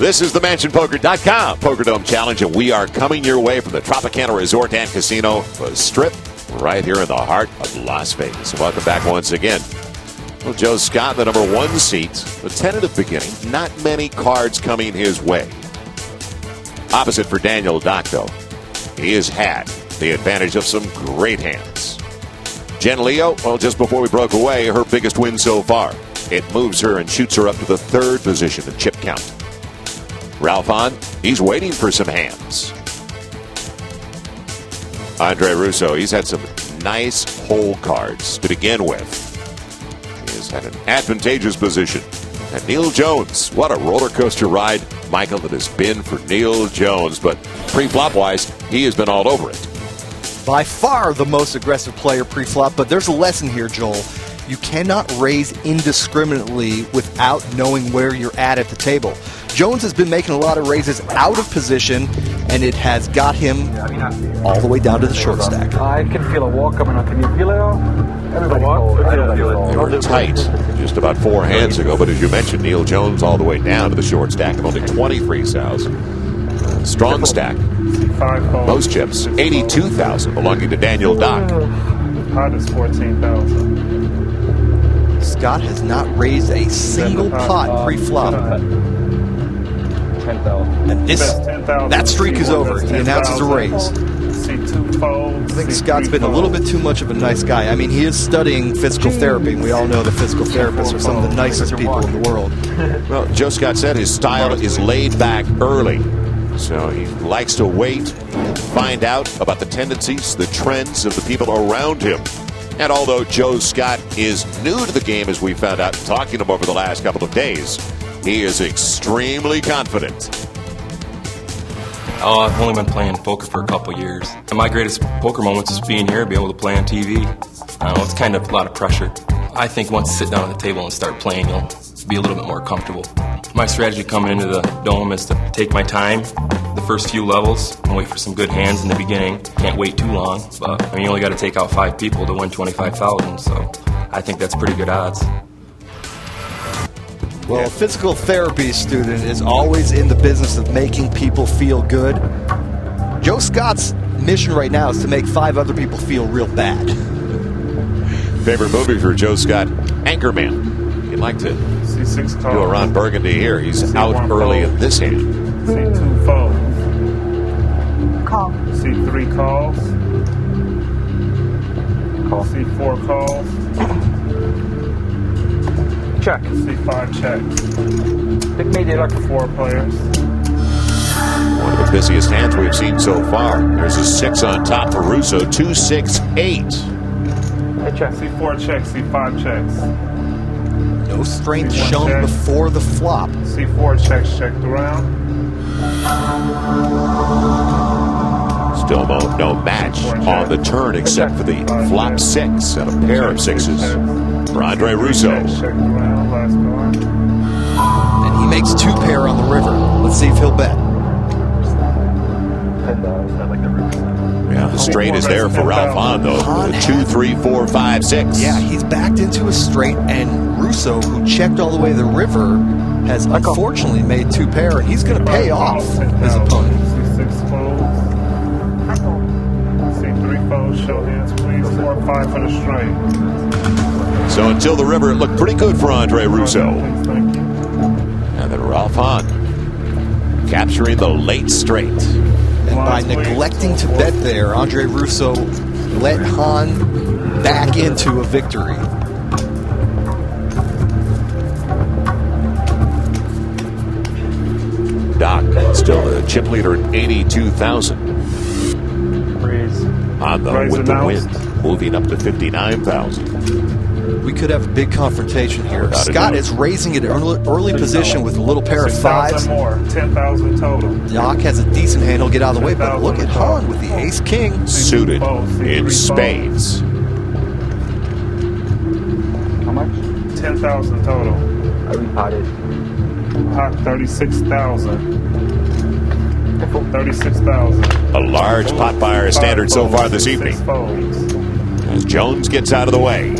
This is themansionpoker.com Pokerdome Challenge, and we are coming your way from the Tropicana Resort and Casino, the Strip, right here in the heart of Las Vegas. Welcome back once again. Well, Joe Scott, the number 1 seat, a tentative beginning. Not many cards coming his way. Opposite for Daniel Dock, though. He has had the advantage of some great hands. Jen Leo, well, just before we broke away, her biggest win so far. It moves her and shoots her up to the 3rd position in chip count. Ralph Hahn, he's waiting for some hands. Andre Russo, he's had some nice hole cards to begin with. He has had an advantageous position. And Neil Jones, what a roller coaster ride, Michael, that has been for Neil Jones. But pre-flop wise, he has been all over it. By far the most aggressive player pre-flop, but there's a lesson here, Joel. You cannot raise indiscriminately without knowing where you're at the table. Jones has been making a lot of raises out of position, and it has got him all the way down to the short stack. I can feel a walk coming up. Can you feel it? Everybody They were tight just about 4 hands ago, but as you mentioned, Neil Jones all the way down to the short stack of only 23,000. Strong stack. Most chips, 82,000 belonging to Daniel Dock. Pot is 14,000. Scott has not raised a single pot pre-flop. 10,000. And that streak is over. He announces a raise. I think Scott's been a little bit too much of a nice guy. I mean, he is studying physical therapy, and we all know the physical therapists are some of the nicest people in the world. Well, Joe Scott said his style is laid back early. So he likes to wait and find out about the tendencies, the trends of the people around him. And although Joe Scott is new to the game, as we found out talking to him over the last couple of days, he is extremely confident. Oh, I've only been playing poker for a couple years. And my greatest poker moments is being here, be able to play on TV. I don't know, it's kind of a lot of pressure. I think once you sit down at the table and start playing, you'll be a little bit more comfortable. My strategy coming into the Dome is to take my time the first few levels and wait for some good hands in the beginning. Can't wait too long, but I mean, you only got to take out 5 people to win 25,000, so I think that's pretty good odds. Well, a physical therapy student is always in the business of making people feel good. Joe Scott's mission right now is to make 5 other people feel real bad. Favorite movie for Joe Scott? Anchorman. He'd like to C6 do a Ron Burgundy here. He's out early in this hand. C2 fold. Call. C3 calls. Call. C4 calls. Check. C5 check. Pick me the 4 players. One of the busiest hands we've seen so far. There's a 6 on top for Russo. 2, 6, 8. Hey, check. C4 checks. C5 checks. No strength C1 shown check. before the flop. C4 checks. Checked around. Still no match on the turn except for the flop 6 and a pair of 6s for Andre Russo. Checked around. Last card. And he makes 2 pair on the river. Let's see if he'll bet. Yeah, the straight is there for Ralph Hahn, though. Hahn 2, 3, 4, 5, 6. Yeah, he's backed into a straight, and Russo, who checked all the way to the river, has unfortunately made 2 pair, and he's going to pay off his opponent. C6 folds. C3 folds. Show hands, please. 4, 5 for the straight. So until the river, it looked pretty good for Andre Russo. Please, thank you. And then Ralph Hahn capturing the late straight. And by neglecting to bet there, Andre Russo let Hahn back into a victory. Dock still the chip leader at 82,000. On the with the win, moving up to 59,000. We could have a big confrontation here. Without a Scott doubt. is raising at an early position with a little pair of 6,000 5s. more. 10,000 total. Dock has a decent hand. He'll get out of the way, but look at Hahn with the ace-king. Suited in spades. How much? 10,000 total. I repotted. Hot 36,000. 36,000. A large pot buyer standard so far this evening. 6 folds. As Jones gets out of the way.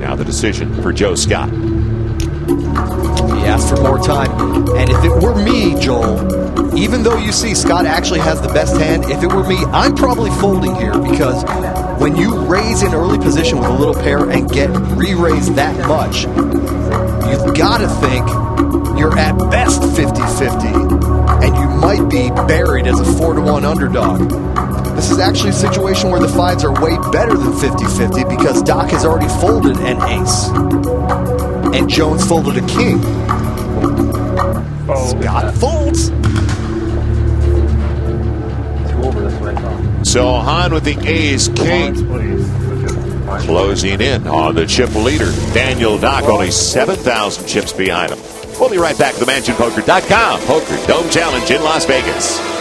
Now the decision for Joe Scott. He asked for more time. And if it were me, Joel, even though you see Scott actually has the best hand, if it were me, I'm probably folding here, because when you raise in early position with a little pair and get re-raised that much, you've got to think you're at best 50-50, and you might be buried as a 4-1 underdog. This is actually a situation where the fives are way better than 50-50, because Doc has already folded an ace, and Jones folded a king. Scott folds. So Hahn with the ace king, closing in on the chip leader. Daniel Doc only 7,000 chips behind him. We'll be right back to the MansionPoker.com Poker Dome Challenge in Las Vegas.